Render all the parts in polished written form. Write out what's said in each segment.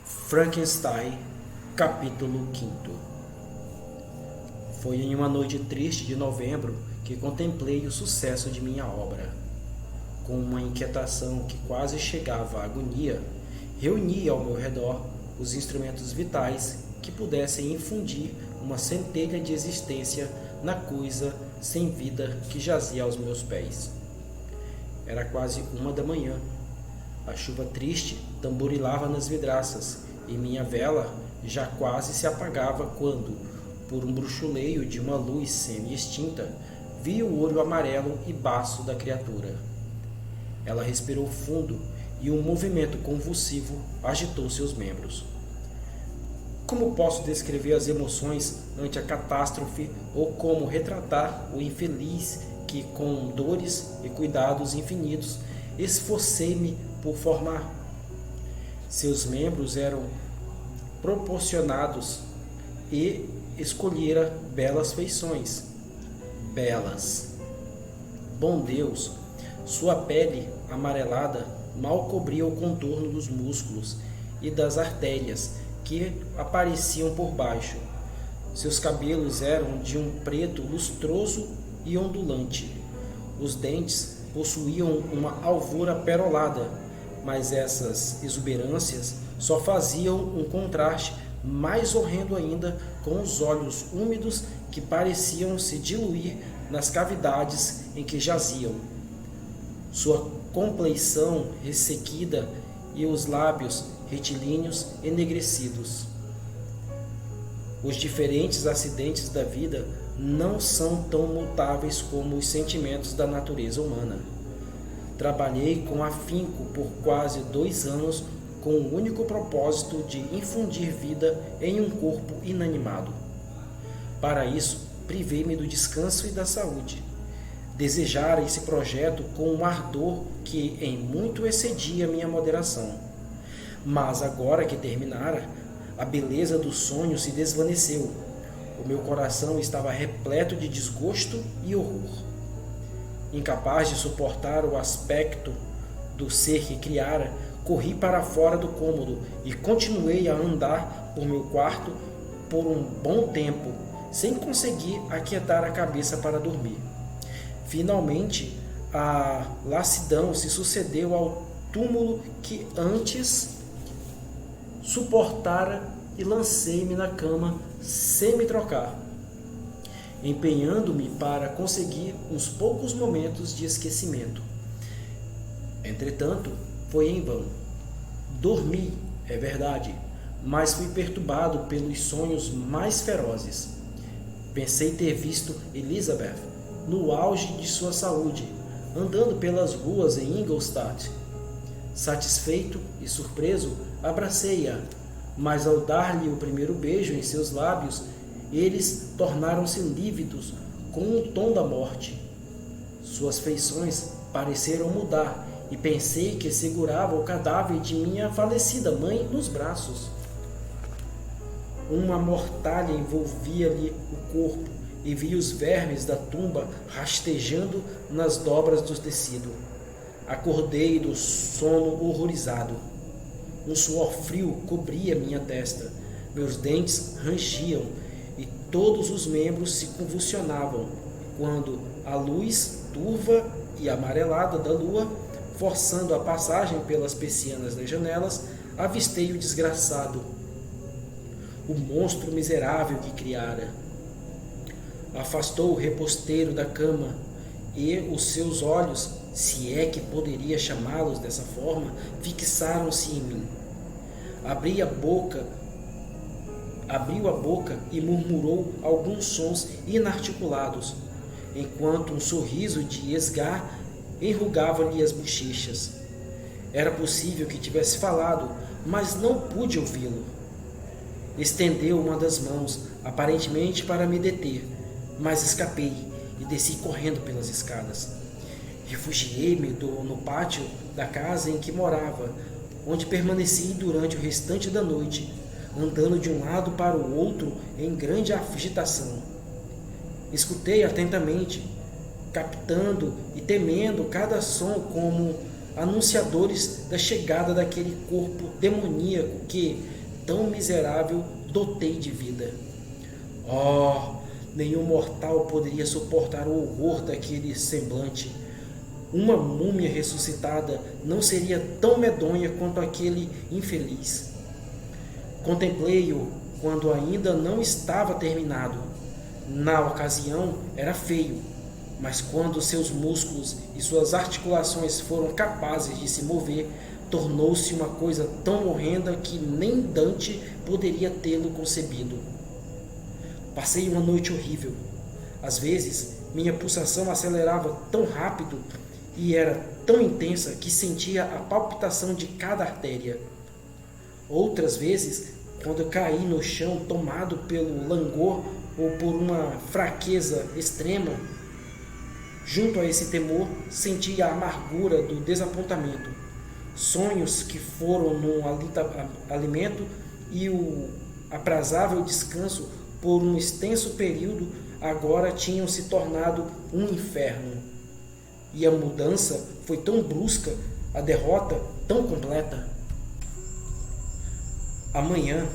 Frankenstein, capítulo 5. Foi em uma noite triste de novembro que contemplei o sucesso de minha obra. Com uma inquietação que quase chegava à agonia, reuni ao meu redor os instrumentos vitais que pudessem infundir uma centelha de existência na coisa sem vida que jazia aos meus pés. Era quase 1 da manhã. A chuva triste tamborilava nas vidraças e minha vela já quase se apagava quando, por um bruxuleio de uma luz semi-extinta, vi o olho amarelo e baço da criatura. Ela respirou fundo e um movimento convulsivo agitou seus membros. Como posso descrever as emoções ante a catástrofe ou como retratar o infeliz que, com dores e cuidados infinitos, esforcei-me por formar? Seus membros eram proporcionados e escolhera belas feições. Belas. Bom Deus, sua pele amarelada mal cobria o contorno dos músculos e das artérias que apareciam por baixo. Seus cabelos eram de um preto lustroso e ondulante. Os dentes possuíam uma alvura perolada, mas essas exuberâncias só faziam um contraste mais horrendo ainda com os olhos úmidos que pareciam se diluir nas cavidades em que jaziam. Sua compleição ressequida e os lábios retilíneos enegrecidos. Os diferentes acidentes da vida não são tão mutáveis como os sentimentos da natureza humana. Trabalhei com afinco por quase 2 anos com o único propósito de infundir vida em um corpo inanimado. Para isso, privei-me do descanso e da saúde. Desejara esse projeto com um ardor que em muito excedia minha moderação. Mas agora que terminara, a beleza do sonho se desvaneceu. O meu coração estava repleto de desgosto e horror. Incapaz de suportar o aspecto do ser que criara, corri para fora do cômodo e continuei a andar por meu quarto por um bom tempo, sem conseguir aquietar a cabeça para dormir. Finalmente, a lassidão se sucedeu ao túmulo que antes suportara e lancei-me na cama sem me trocar, empenhando-me para conseguir uns poucos momentos de esquecimento. Entretanto, foi em vão. Dormi, é verdade, mas fui perturbado pelos sonhos mais ferozes. Pensei ter visto Elizabeth no auge de sua saúde, andando pelas ruas em Ingolstadt. Satisfeito e surpreso, abracei-a, mas ao dar-lhe o primeiro beijo em seus lábios, eles tornaram-se lívidos com o tom da morte. Suas feições pareceram mudar e pensei que segurava o cadáver de minha falecida mãe nos braços. Uma mortalha envolvia-lhe o corpo e vi os vermes da tumba rastejando nas dobras do tecido. Acordei do sono horrorizado. Um suor frio cobria minha testa, meus dentes rangiam e todos os membros se convulsionavam, quando a luz turva e amarelada da lua, forçando a passagem pelas persianas das janelas, avistei o desgraçado, o monstro miserável que criara. Afastou o reposteiro da cama e os seus olhos, se é que poderia chamá-los dessa forma, fixaram-se em mim. Abriu a boca e murmurou alguns sons inarticulados, enquanto um sorriso de esgar enrugava-lhe as bochechas. Era possível que tivesse falado, mas não pude ouvi-lo. Estendeu uma das mãos, aparentemente para me deter, mas escapei e desci correndo pelas escadas. Refugiei-me no pátio da casa em que morava, onde permaneci durante o restante da noite, andando de um lado para o outro em grande agitação. Escutei atentamente, captando e temendo cada som como anunciadores da chegada daquele corpo demoníaco que, tão miserável, dotei de vida. Oh, nenhum mortal poderia suportar o horror daquele semblante. Uma múmia ressuscitada não seria tão medonha quanto aquele infeliz. Contemplei-o quando ainda não estava terminado. Na ocasião era feio, mas quando seus músculos e suas articulações foram capazes de se mover, tornou-se uma coisa tão horrenda que nem Dante poderia tê-lo concebido. Passei uma noite horrível. Às vezes, minha pulsação acelerava tão rápido e era tão intensa que sentia a palpitação de cada artéria. Outras vezes, quando caí no chão tomado pelo langor ou por uma fraqueza extrema, junto a esse temor, sentia a amargura do desapontamento. Sonhos que foram no alimento e o aprazável descanso por um extenso período agora tinham se tornado um inferno. E a mudança foi tão brusca, a derrota tão completa. A manhã,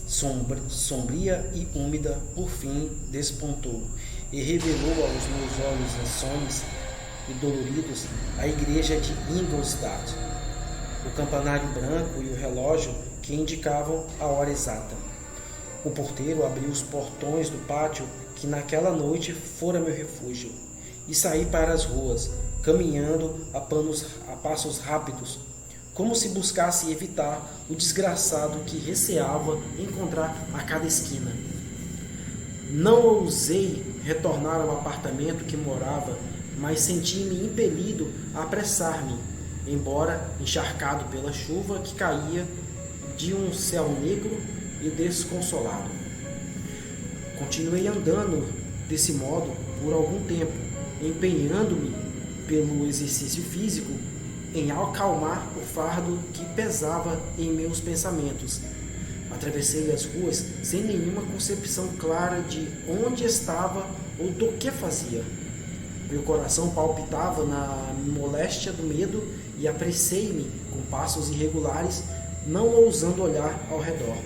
sombria e úmida, por fim despontou e revelou aos meus olhos insones e doloridos a igreja de Ingolstadt, o campanário branco e o relógio que indicavam a hora exata. O porteiro abriu os portões do pátio que naquela noite fora meu refúgio, e saí para as ruas, caminhando a passos rápidos, como se buscasse evitar o desgraçado que receava encontrar a cada esquina. Não ousei retornar ao apartamento que morava, mas senti-me impelido a apressar-me, embora encharcado pela chuva que caía de um céu negro e desconsolado. Continuei andando desse modo por algum tempo, empenhando-me pelo exercício físico em acalmar o fardo que pesava em meus pensamentos. Atravessei as ruas sem nenhuma concepção clara de onde estava ou do que fazia. Meu coração palpitava na moléstia do medo e apressei-me com passos irregulares, não ousando olhar ao redor.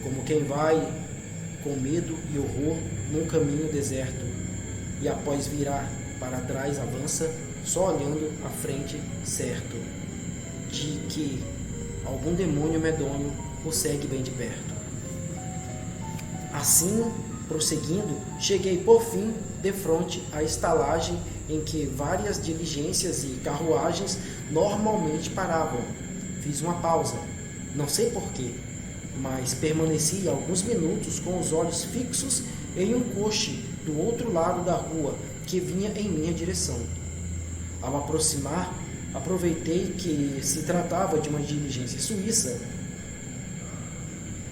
Como quem vai com medo e horror num caminho deserto, e após virar para trás avança, só olhando à frente, certo de que algum demônio medonho o segue bem de perto. Assim, prosseguindo, cheguei por fim defronte à estalagem em que várias diligências e carruagens normalmente paravam. Fiz uma pausa, não sei porquê, mas permaneci alguns minutos com os olhos fixos em um coche do outro lado da rua que vinha em minha direção. Ao me aproximar, aproveitei que se tratava de uma diligência suíça.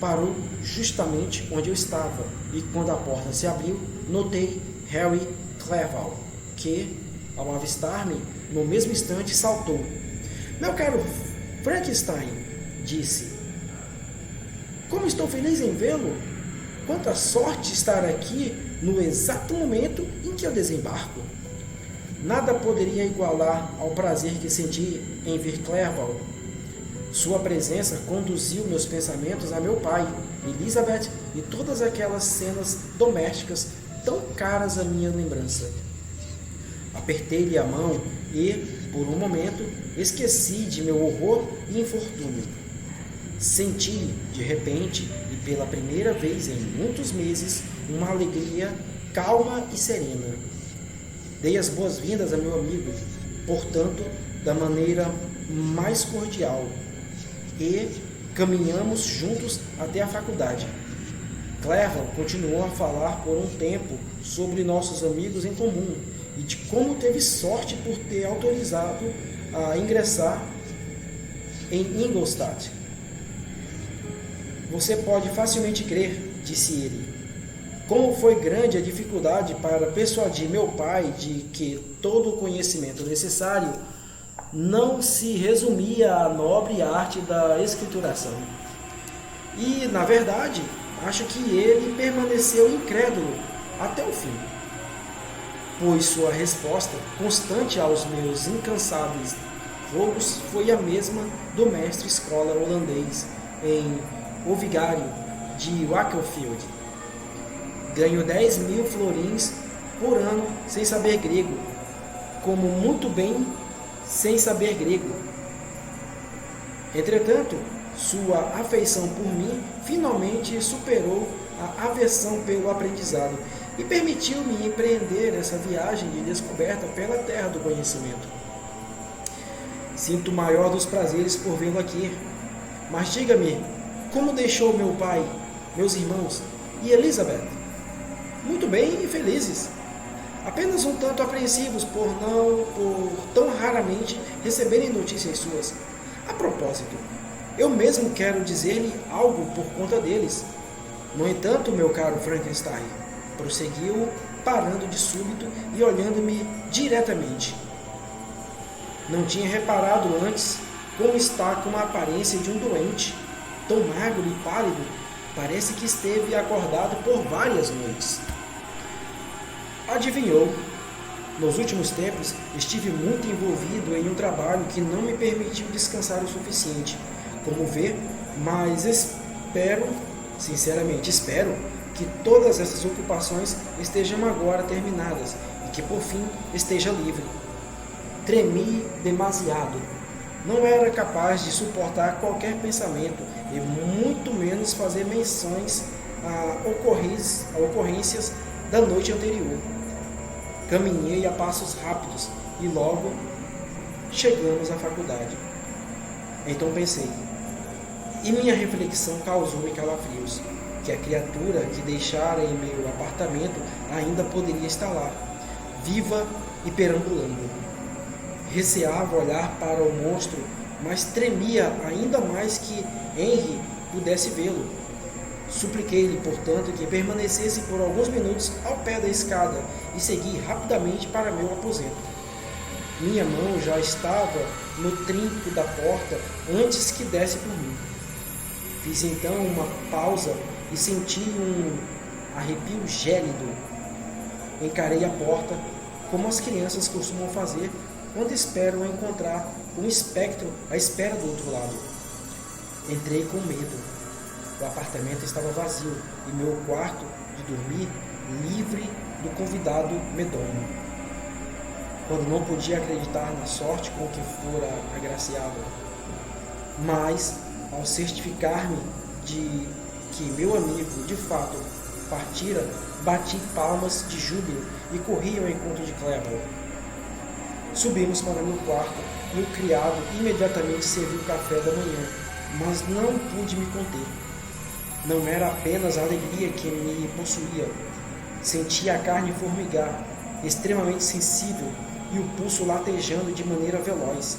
Parou justamente onde eu estava, e quando a porta se abriu, notei Harry Clerval, que, ao avistar-me, no mesmo instante saltou. "Meu caro Frankenstein", disse, "como estou feliz em vê-lo! Quanta sorte estar aqui no exato momento em que eu desembarco. Nada poderia igualar ao prazer que senti em ver Clerval. Sua presença conduziu meus pensamentos a meu pai, Elizabeth e todas aquelas cenas domésticas tão caras à minha lembrança. Apertei-lhe a mão e, por um momento, esqueci de meu horror e infortúnio. Senti, de repente, e pela primeira vez em muitos meses, uma alegria calma e serena. Dei as boas-vindas a meu amigo, portanto, da maneira mais cordial, e caminhamos juntos até a faculdade. Clerval continuou a falar por um tempo sobre nossos amigos em comum e de como teve sorte por ter autorizado a ingressar em Ingolstadt. "Você pode facilmente crer", disse ele, "como foi grande a dificuldade para persuadir meu pai de que todo o conhecimento necessário não se resumia à nobre arte da escrituração. E, na verdade, acho que ele permaneceu incrédulo até o fim." pois sua resposta, constante aos meus incansáveis rogos, foi a mesma do mestre escola holandês em O Vigário de Wakefield. Ganho 10.000 florins por ano sem saber grego, como muito bem sem saber grego. Entretanto, sua afeição por mim finalmente superou a aversão pelo aprendizado e permitiu-me empreender essa viagem de descoberta pela terra do conhecimento. Sinto o maior dos prazeres por vê-lo aqui. Mas diga-me, como deixou meu pai, meus irmãos e Elizabeth? Muito bem e felizes. Apenas um tanto apreensivos por tão raramente receberem notícias suas. A propósito, eu mesmo quero dizer-lhe algo por conta deles. No entanto, meu caro Frankenstein, prosseguiu, parando de súbito e olhando-me diretamente. Não tinha reparado antes como está com a aparência de um doente, tão magro e pálido, parece que esteve acordado por várias noites. Adivinhou. Nos últimos tempos, estive muito envolvido em um trabalho que não me permitiu descansar o suficiente. Como vê, mas sinceramente espero, que todas essas ocupações estejam agora terminadas e que por fim esteja livre. Tremi demasiado. Não era capaz de suportar qualquer pensamento e muito menos fazer menções a ocorrências da noite anterior. Caminhei a passos rápidos e logo chegamos à faculdade. Então pensei, e minha reflexão causou-me calafrios, que a criatura que deixara em meu apartamento ainda poderia estar lá, viva e perambulando. Receava olhar para o monstro, mas tremia ainda mais que Henry pudesse vê-lo. Supliquei-lhe, portanto, que permanecesse por alguns minutos ao pé da escada e segui rapidamente para meu aposento. Minha mão já estava no trinco da porta antes que desse por mim. Fiz então uma pausa e senti um arrepio gélido. Encarei a porta como as crianças costumam fazer quando esperam encontrar um espectro à espera do outro lado. Entrei com medo. O apartamento estava vazio e meu quarto de dormir livre do convidado medonho. Quando não podia acreditar na sorte com que fora agraciado. Mas, ao certificar-me de que meu amigo de fato partira, bati palmas de júbilo e corri ao encontro de Clever. Subimos para meu quarto e o criado imediatamente serviu o café da manhã, mas não pude me conter. Não era apenas a alegria que me possuía. Sentia a carne formigar, extremamente sensível, e o pulso latejando de maneira veloz.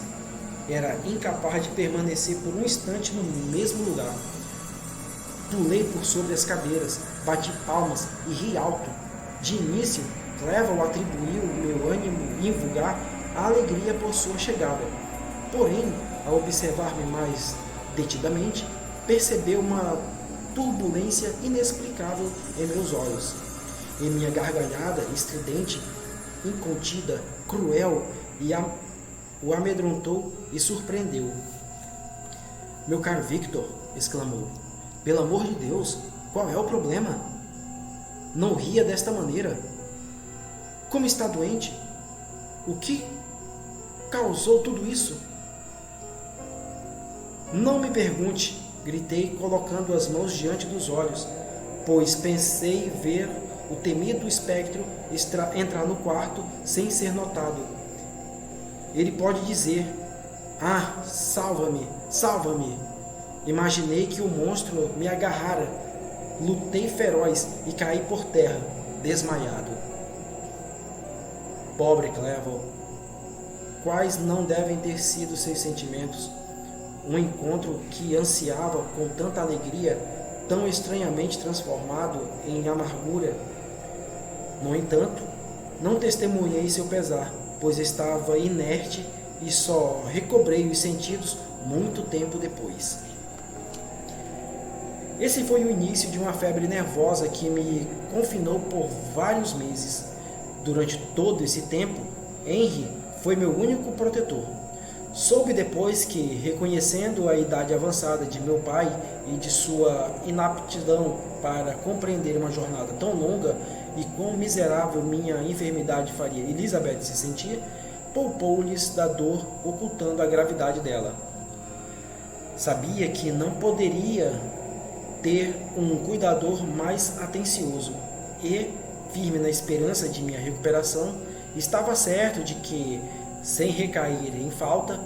Era incapaz de permanecer por um instante no mesmo lugar. Pulei por sobre as cadeiras, bati palmas e ri alto. De início, Clevel atribuiu o meu ânimo invulgar à alegria por sua chegada. Porém, ao observar-me mais detidamente, percebeu uma turbulência inexplicável em meus olhos. Em minha gargalhada estridente, incontida, cruel, o amedrontou e surpreendeu. Meu caro Victor, exclamou, pelo amor de Deus, qual é o problema? Não ria desta maneira. Como está doente? O que causou tudo isso? Não me pergunte, gritei, colocando as mãos diante dos olhos, pois pensei ver o temido espectro entrar no quarto sem ser notado. Ele pode dizer, ah, salva-me, salva-me. Imaginei que o monstro me agarrara, lutei feroz e caí por terra, desmaiado. Pobre Clevel, quais não devem ter sido seus sentimentos? Um encontro que ansiava com tanta alegria, tão estranhamente transformado em amargura. No entanto, não testemunhei seu pesar, pois estava inerte e só recobrei os sentidos muito tempo depois. Esse foi o início de uma febre nervosa que me confinou por vários meses. Durante todo esse tempo, Henry foi meu único protetor. Soube depois que, reconhecendo a idade avançada de meu pai e de sua inaptidão para compreender uma jornada tão longa e quão miserável minha enfermidade faria Elizabeth se sentir, poupou-lhes da dor, ocultando a gravidade dela. Sabia que não poderia ter um cuidador mais atencioso e, firme na esperança de minha recuperação, estava certo de que, sem recair em falta,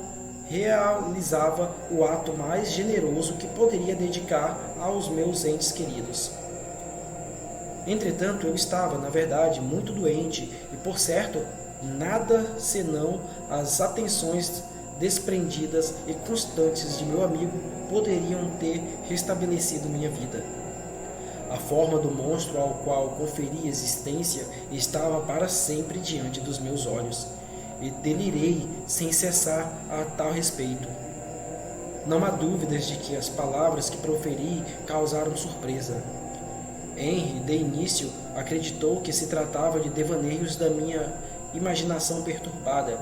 realizava o ato mais generoso que poderia dedicar aos meus entes queridos. Entretanto, eu estava, na verdade, muito doente e, por certo, nada senão as atenções desprendidas e constantes de meu amigo poderiam ter restabelecido minha vida. A forma do monstro ao qual conferi existência estava para sempre diante dos meus olhos, e delirei sem cessar a tal respeito. Não há dúvidas de que as palavras que proferi causaram surpresa. Henry, de início, acreditou que se tratava de devaneios da minha imaginação perturbada,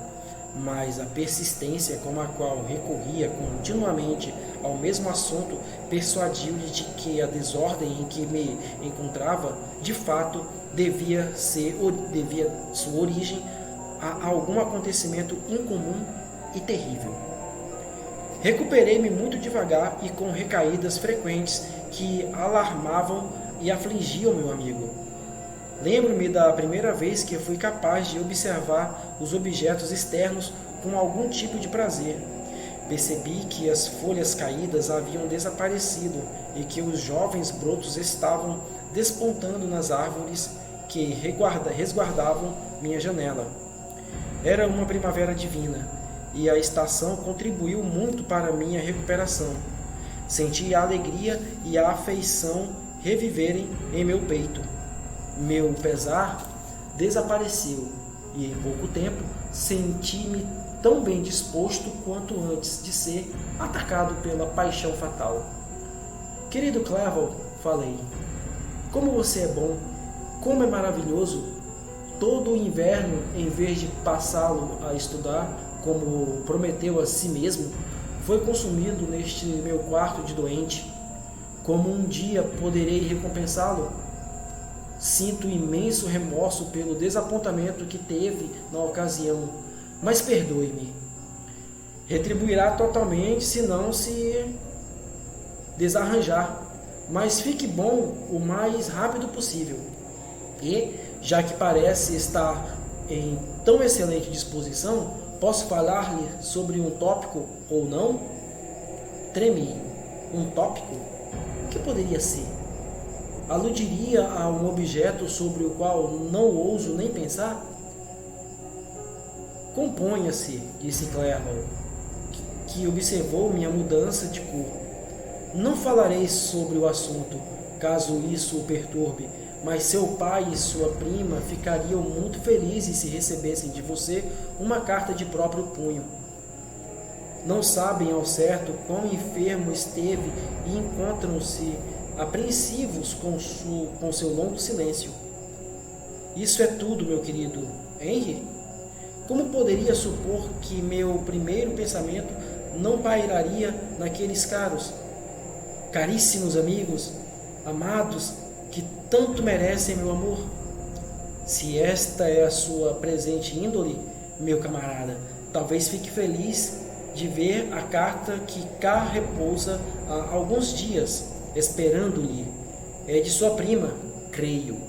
mas a persistência com a qual recorria continuamente ao mesmo assunto persuadiu-lhe de que a desordem em que me encontrava, de fato, devia sua origem a algum acontecimento incomum e terrível. Recuperei-me muito devagar e com recaídas frequentes que alarmavam e afligiam meu amigo. Lembro-me da primeira vez que fui capaz de observar os objetos externos com algum tipo de prazer. Percebi que as folhas caídas haviam desaparecido e que os jovens brotos estavam despontando nas árvores que resguardavam minha janela. Era uma primavera divina, e a estação contribuiu muito para minha recuperação. Senti a alegria e a afeição reviverem em meu peito. Meu pesar desapareceu, e em pouco tempo senti-me tão bem disposto quanto antes de ser atacado pela paixão fatal. Querido Clerval, falei, como você é bom, como é maravilhoso. Todo o inverno, em vez de passá-lo a estudar, como prometeu a si mesmo, foi consumido neste meu quarto de doente. Como um dia poderei recompensá-lo? Sinto imenso remorso pelo desapontamento que teve na ocasião, mas perdoe-me. Retribuirá totalmente se não se desarranjar, mas fique bom o mais rápido possível. E, já que parece estar em tão excelente disposição, posso falar-lhe sobre um tópico ou não? Tremi. Um tópico? O que poderia ser? Aludiria a um objeto sobre o qual não ouso nem pensar? Componha-se, disse Clerval, que observou minha mudança de cor. Não falarei sobre o assunto, caso isso o perturbe, mas seu pai e sua prima ficariam muito felizes se recebessem de você uma carta de próprio punho. Não sabem ao certo quão enfermo esteve e encontram-se apreensivos com seu longo silêncio. Isso é tudo, meu querido Henry. Como poderia supor que meu primeiro pensamento não pairaria naqueles caríssimos amigos, amados, que tanto merecem meu amor? Se esta é a sua presente índole, meu camarada, talvez fique feliz de ver a carta que cá repousa há alguns dias, esperando-lhe. É de sua prima, creio.